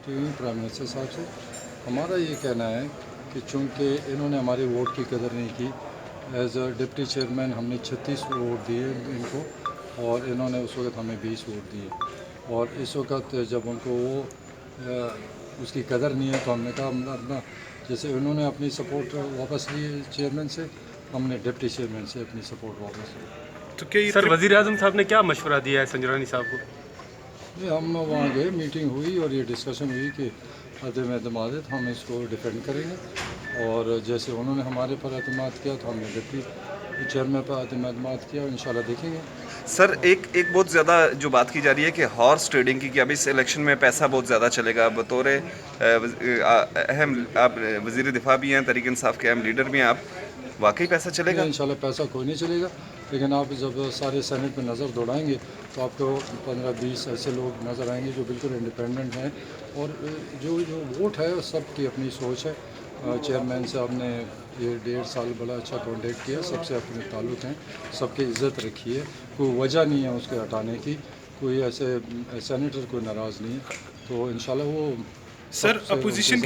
की हुई prime minister साहब से। हमारा ये कहना है कि चूँकि इन्होंने हमारे वोट की कदर नहीं की, एज अ डिप्टी चेयरमैन हमने 36 वोट दिए इनको और इन्होंने उस वक़्त हमें 20 वोट दिए, और इस वक्त जब उनको वो उसकी कदर नहीं है तो हमने कहा हम अपना, जैसे उन्होंने अपनी सपोर्ट वापस ली चेयरमैन से, हमने डिप्टी चेयरमैन से अपनी सपोर्ट वापस ली। तो क्या ये सर वज़ीर आज़म साहब ने क्या मशवरा दिया है संजरानी साहब को? ये हम वहाँ गए, मीटिंग हुई और ये डिस्कशन हुई कि अदम एतमाद हम इसको डिफेंड करेंगे, और जैसे उन्होंने हमारे पर एतमाद किया तो हमने डिप्टी चेयरमैन पर एतमाद किया, इंशाल्लाह देखेंगे। सर एक बहुत ज़्यादा जो बात की जा रही है कि हॉर्स ट्रेडिंग की, कि अब इस इलेक्शन में पैसा बहुत ज़्यादा चलेगा। बतौर अहम आप वज़ीर दिफा भी हैं, तहरीक इंसाफ के अहम लीडर भी हैं, आप वाकई पैसा चलेगा? इंशाल्लाह पैसा कोई नहीं चलेगा, लेकिन आप जब सारे सेनेट में नज़र दौड़ाएंगे तो आपको 15-20 ऐसे लोग नज़र आएंगे जो बिल्कुल इंडिपेंडेंट हैं, और जो वोट है सबकी अपनी सोच है। चेयरमैन साहब ने ये 1.5 साल बड़ा अच्छा कॉन्टेक्ट किया, सबसे अपने ताल्लुक़ हैं, सबकी इज़्ज़त रखी है, कोई वजह नहीं है उसके हटाने की, कोई ऐसे सेनेटर कोई नाराज़ नहीं है, तो इंशाल्लाह वो सर सबसे अपोजिशन